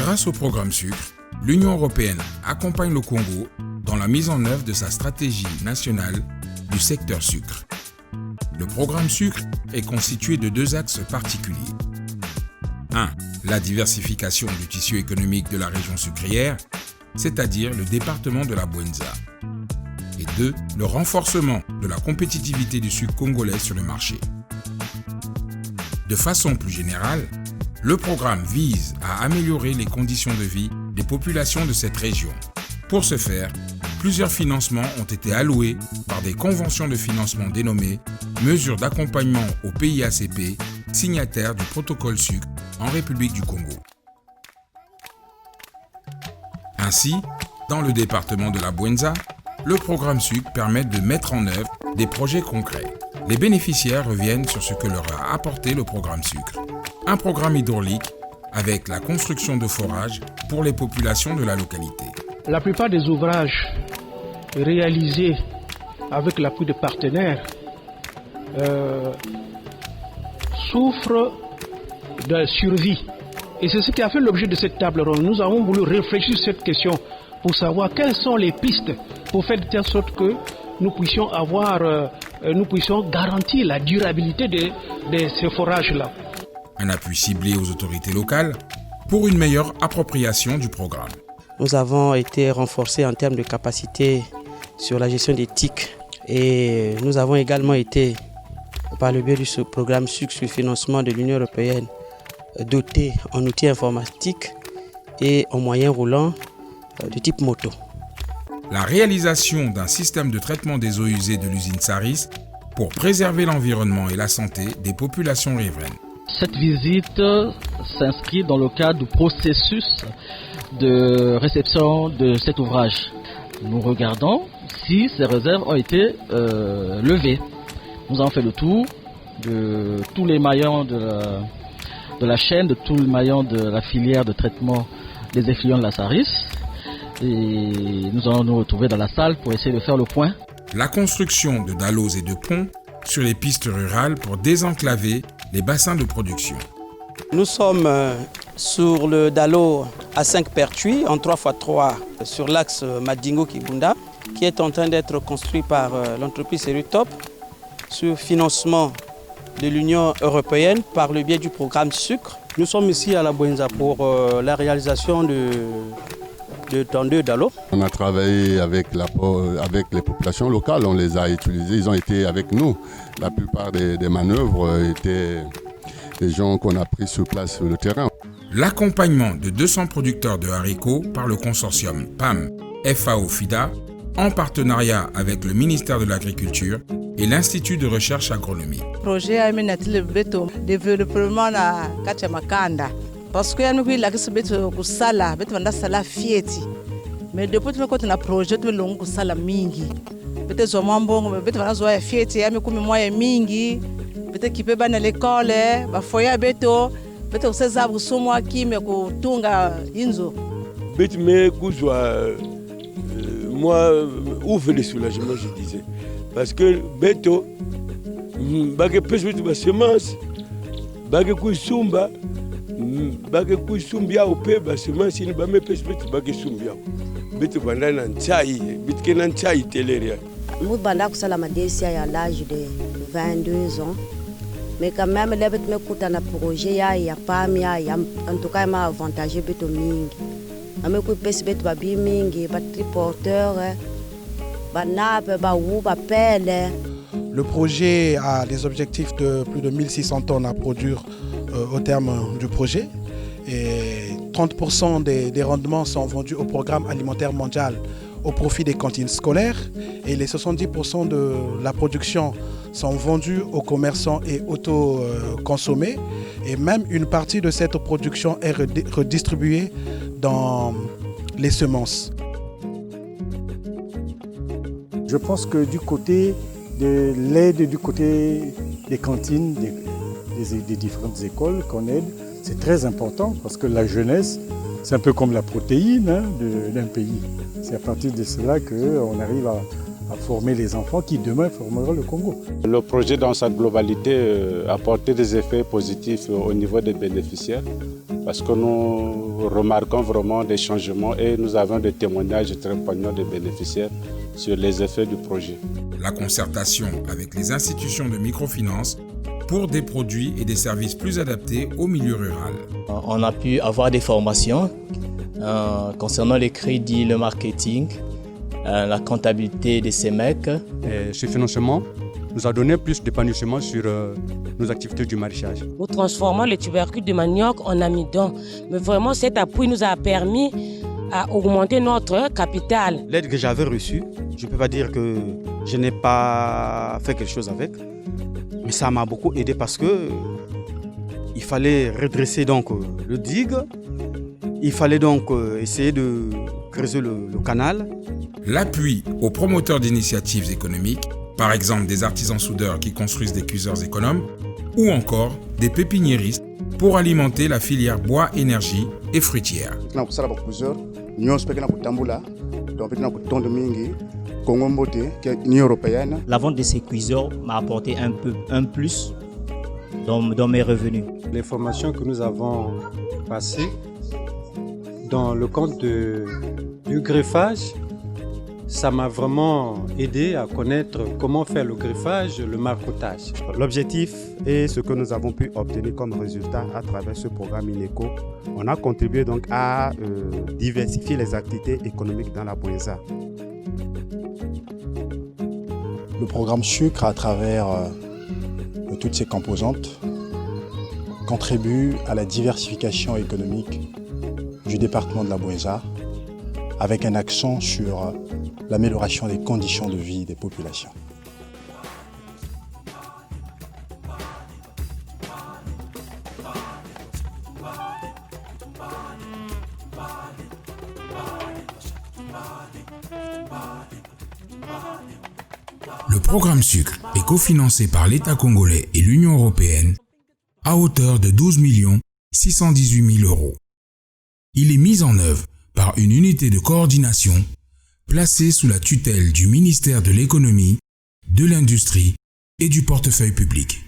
Grâce au programme Sucre, l'Union européenne accompagne le Congo dans la mise en œuvre de sa stratégie nationale du secteur sucre. Le programme Sucre est constitué de deux axes particuliers. 1. La diversification du tissu économique de la région sucrière, c'est-à-dire le département de la Bouenza. Et 2. Le renforcement de la compétitivité du sucre congolais sur le marché. De façon plus générale, le programme vise à améliorer les conditions de vie des populations de cette région. Pour ce faire, plusieurs financements ont été alloués par des conventions de financement dénommées Mesures d'accompagnement aux pays ACP, signataires du protocole sucre en République du Congo. Ainsi, dans le département de la Bouenza, le programme sucre permet de mettre en œuvre des projets concrets. Les bénéficiaires reviennent sur ce que leur a apporté le programme sucre. Un programme hydraulique avec la construction de forages pour les populations de la localité. La plupart des ouvrages réalisés avec l'appui de partenaires souffrent de survie. Et c'est ce qui a fait l'objet de cette table ronde. Nous avons voulu réfléchir sur cette question pour savoir quelles sont les pistes pour faire de telle sorte que nous puissions garantir la durabilité de ces forages-là. Un appui ciblé aux autorités locales pour une meilleure appropriation du programme. Nous avons été renforcés en termes de capacité sur la gestion des tiques et nous avons également été, par le biais du programme Sucre sur le financement de l'Union européenne, dotés en outils informatiques et en moyens roulants de type moto. La réalisation d'un système de traitement des eaux usées de l'usine Saris pour préserver l'environnement et la santé des populations riveraines. Cette visite s'inscrit dans le cadre du processus de réception de cet ouvrage. Nous regardons si ces réserves ont été levées. Nous avons fait le tour de tous les maillons de la chaîne, de tous les maillons de la filière de traitement des effluents de la Saris. Et nous allons nous retrouver dans la salle pour essayer de faire le point. La construction de dallos et de ponts sur les pistes rurales pour désenclaver les bassins de production. Nous sommes sur le Dalo à 5 pertuis en 3x3 sur l'axe Madingo-Kibunda qui est en train d'être construit par l'entreprise Serutop sur financement de l'Union européenne par le biais du programme Sucre. Nous sommes ici à la Bouenza pour la réalisation de 32 Dalo. On a travaillé avec les populations locales, on les a utilisés, ils ont été avec nous. La plupart des manœuvres étaient des gens qu'on a pris sur place sur le terrain. L'accompagnement de 200 producteurs de haricots par le consortium PAM FAO-FIDA en partenariat avec le ministère de l'Agriculture et l'Institut de recherche agronomie. Projet Aminatil Beto développement na Kachamakanda parce que nous avons la beto kusala beto vanda sala fieti mais depuis que nous avons projet de longo kusala mingi beto zo mambo beto vanda zo fieti ya mikumi moya mingi beto kipe bana l'école ba foya beto kuseza busumu akime kutunga inzo beto me kuzwa moi ouvre le soulagement je disais parce que beto bage pese beto ba semence bage kusumba bage kusumbia upe ba semence ni ba me pese beto bage sumbia beto banda na nchai bitke na nchai teleria nous banda kusala madesia à l'âge de 22 ans mais quand même les beto me kuta na projet ya PAM ya en tout cas ma avantage beto mingi ame ku pese beto ba bi mingi ba triporteur ba nape ba ou ba pelle. Le projet a des objectifs de plus de 1600 tonnes à produire au terme du projet et 30% des rendements sont vendus au programme alimentaire mondial au profit des cantines scolaires et les 70% de la production sont vendus aux commerçants et auto-consommés et même une partie de cette production est redistribuée dans les semences. Je pense que du côté de l'aide, du côté des cantines, des différentes écoles qu'on aide, c'est très important parce que la jeunesse, c'est un peu comme la protéine d'un pays. C'est à partir de cela qu'on arrive à former les enfants qui demain formeront le Congo. Le projet dans sa globalité a porté des effets positifs au niveau des bénéficiaires parce que nous remarquons vraiment des changements et nous avons des témoignages très poignants des bénéficiaires sur les effets du projet. La concertation avec les institutions de microfinance pour des produits et des services plus adaptés au milieu rural. On a pu avoir des formations concernant les crédits, le marketing, la comptabilité de ces mecs. Ce financement nous a donné plus d'épanouissement sur nos activités du maraîchage. Nous transformons les tubercules de manioc en amidon. Mais vraiment, cet appui nous a permis à augmenter notre capital. L'aide que j'avais reçue, je ne peux pas dire que je n'ai pas fait quelque chose avec, mais ça m'a beaucoup aidé parce que il fallait redresser donc le digue, il fallait donc essayer de creuser le canal. L'appui aux promoteurs d'initiatives économiques, par exemple des artisans soudeurs qui construisent des cuiseurs économes, ou encore des pépiniéristes pour alimenter la filière bois-énergie et fruitière. La vente de ces cuiseurs m'a apporté un plus dans mes revenus. Les formations que nous avons passées dans le cadre du greffage, ça m'a vraiment aidé à connaître comment faire le greffage, le marcotage. L'objectif est ce que nous avons pu obtenir comme résultat à travers ce programme INECO. On a contribué donc à diversifier les activités économiques dans la Bouéza. Le programme Sucre, à travers toutes ses composantes, contribue à la diversification économique du département de la Bouéza, avec un accent sur l'amélioration des conditions de vie des populations. Le programme Sucre est cofinancé par l'État congolais et l'Union européenne à hauteur de 12 618 000 €. Il est mis en œuvre par une unité de coordination placée sous la tutelle du ministère de l'économie, de l'industrie et du portefeuille public.